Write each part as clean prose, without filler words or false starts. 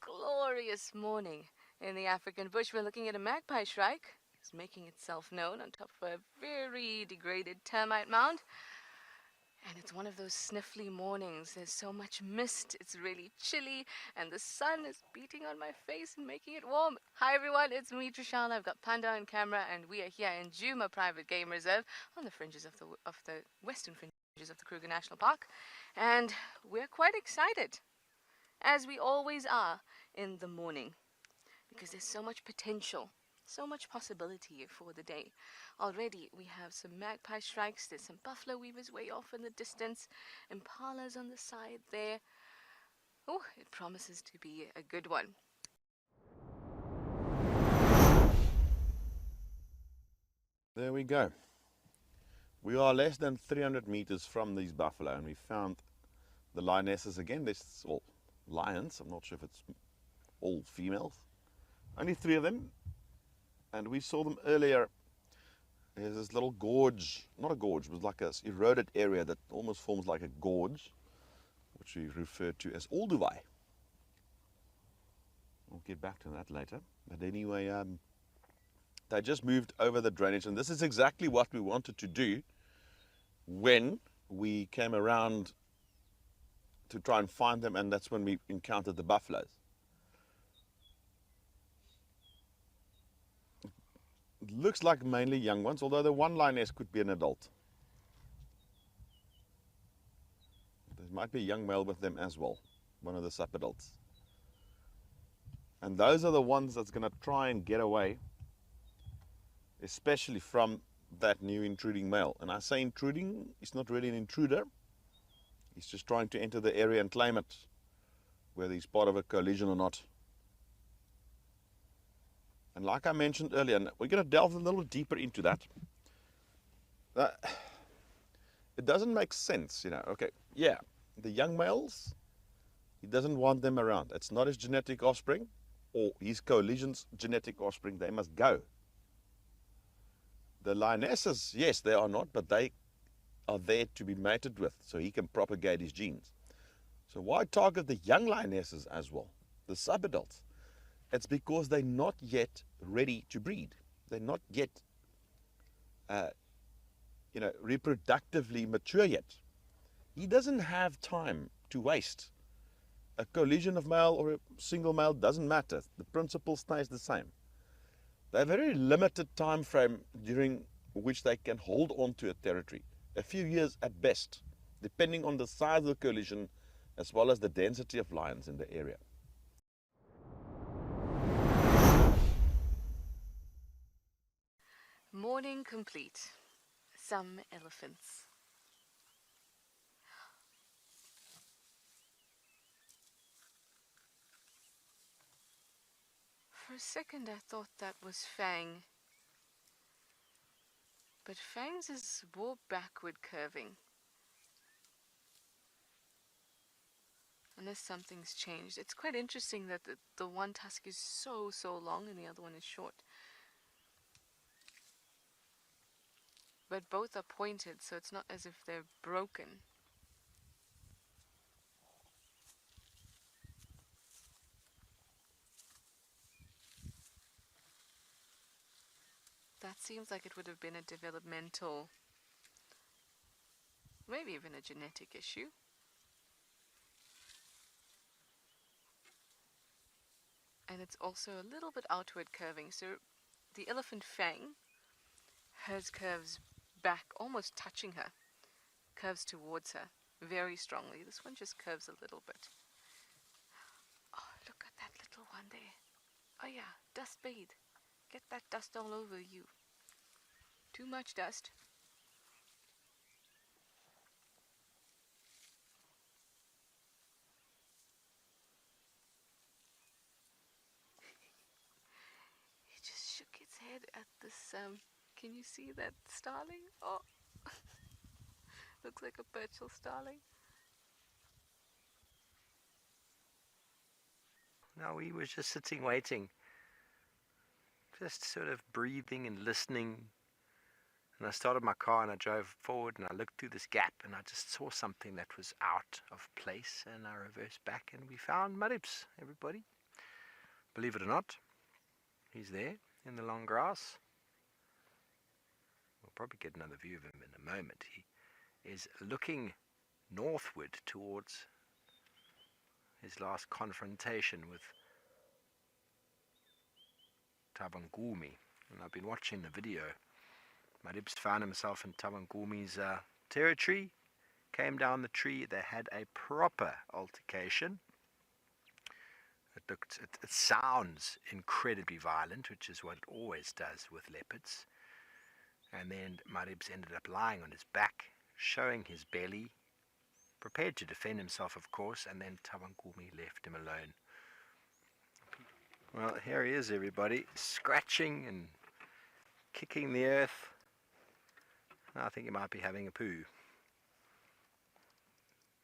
Glorious morning in the African bush. We're looking at a magpie shrike. It's making itself known on top of a very degraded termite mound. And it's one of those sniffly mornings. There's so much mist, it's really chilly, and the sun is beating on my face and making it warm. Hi everyone, it's me, Trishana. I've got Panda on camera, and we are here in Djuma Private Game Reserve on the fringes of the western fringes of the Kruger National Park. And we're quite excited, as we always are in the morning, because there's so much potential, so much possibility for the day. Already we have some magpie shrikes, there's some buffalo weavers way off in the distance, impalas on the side there. Oh, it promises to be a good one. There we go. We are less than 300 meters from these buffalo, and we found the lionesses again. There's all lions. I'm not sure if it's all females. Only 3 of them. And we saw them earlier. There's this little gorge, not a gorge, it was like an eroded area that almost forms like a gorge, which we refer to as Olduvai. We'll get back to that later. But anyway, they just moved over the drainage, and this is exactly what we wanted to do when we came around to try and find them, and that's when we encountered the buffaloes. It looks like mainly young ones, although the one lioness could be an adult. There might be a young male with them as well, one of the subadults. And those are the ones that's going to try and get away, especially from that new intruding male. And I say intruding, he's not really an intruder. He's just trying to enter the area and claim it, whether he's part of a coalition or not. And like I mentioned earlier, and we're going to delve a little deeper into that. It doesn't make sense, Okay, yeah, the young males, he doesn't want them around. It's not his genetic offspring or his coalition's genetic offspring. They must go. The lionesses, yes, they are not, but they are there to be mated with, so he can propagate his genes. So why target the young lionesses as well, the subadults? It's because they're not yet ready to breed. They're not yet, reproductively mature yet. He doesn't have time to waste. A collision of male or a single male doesn't matter. The principle stays the same. They have a very limited time frame during which they can hold on to a territory. A few years at best, depending on the size of the collision as well as the density of lions in the area. Morning complete. Some elephants. For a second I thought that was Fang. But Fang's is more backward curving. Unless something's changed. It's quite interesting that the one tusk is so long and the other one is short. But both are pointed, so it's not as if they're broken. That seems like it would have been a developmental, maybe even a genetic issue. And it's also a little bit outward curving. So the elephant Fang, hers curves back, almost touching her, curves towards her very strongly. This one just curves a little bit. Oh, look at that little one there. Oh yeah, dust bathe. Get that dust all over you. Too much dust. He just shook his head at this, can you see that starling? Oh, looks like a Birchall starling. No, we were just sitting waiting, just sort of breathing and listening. And I started my car and I drove forward and I looked through this gap and I just saw something that was out of place, and I reversed back and we found Maribye, everybody. Believe it or not, he's there in the long grass. We'll probably get another view of him in a moment. He is looking northward towards his last confrontation with Tabangumi. And I've been watching the video. Maribye found himself in Tabangumi's territory, came down the tree. They had a proper altercation. It sounds incredibly violent, which is what it always does with leopards. And then Maribye ended up lying on his back, showing his belly, prepared to defend himself, of course, and then Tabangumi left him alone. Well, here he is, everybody, scratching and kicking the earth. I think he might be having a poo.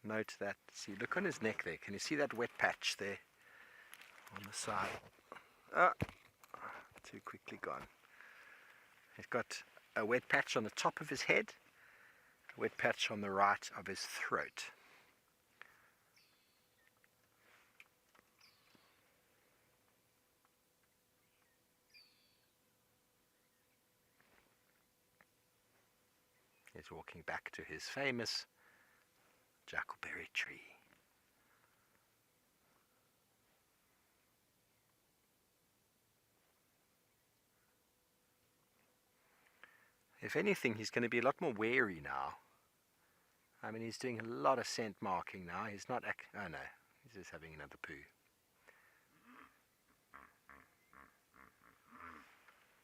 Note that, see, look on his neck there. Can you see that wet patch there on the side? Ah, too quickly gone. He's got a wet patch on the top of his head, a wet patch on the right of his throat. He's walking back to his famous jackleberry tree. If anything, he's going to be a lot more wary now. I mean, he's doing a lot of scent marking now. He's not... oh no, he's just having another poo.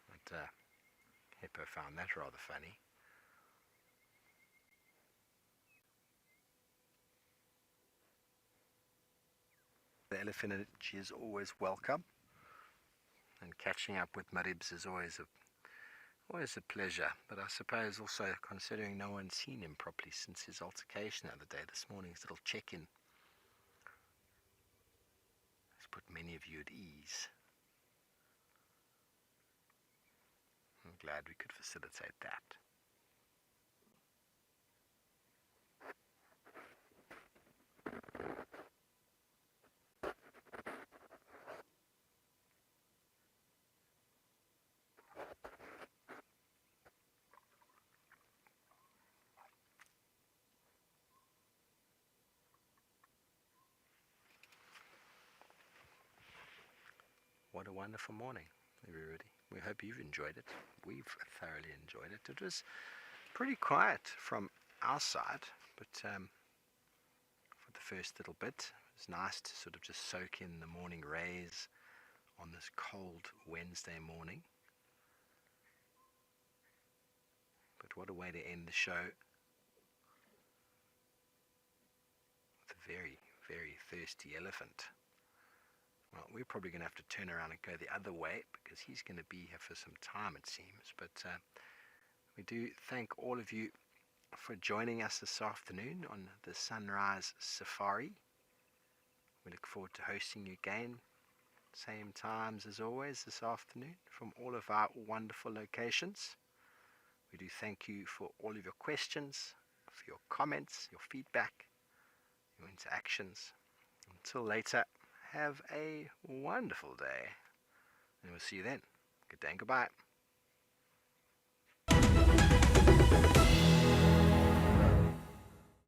But Hippo found that rather funny. The elephant energy is always welcome, and catching up with Maribye is always a pleasure. But I suppose also, considering no one's seen him properly since his altercation the other day, this morning's little check-in has put many of you at ease. I'm glad we could facilitate that. What a wonderful morning, everybody. We hope you've enjoyed it. We've thoroughly enjoyed it. It was pretty quiet from our side, but for the first little bit, it was nice to sort of just soak in the morning rays on this cold Wednesday morning. But what a way to end the show with a very, very thirsty elephant. Well, we're probably going to have to turn around and go the other way because he's going to be here for some time, it seems. But we do thank all of you for joining us this afternoon on the Sunrise Safari. We look forward to hosting you again, same times as always this afternoon from all of our wonderful locations. We do thank you for all of your questions, for your comments, your feedback, your interactions. Until later, have a wonderful day, and we'll see you then. Good day and goodbye.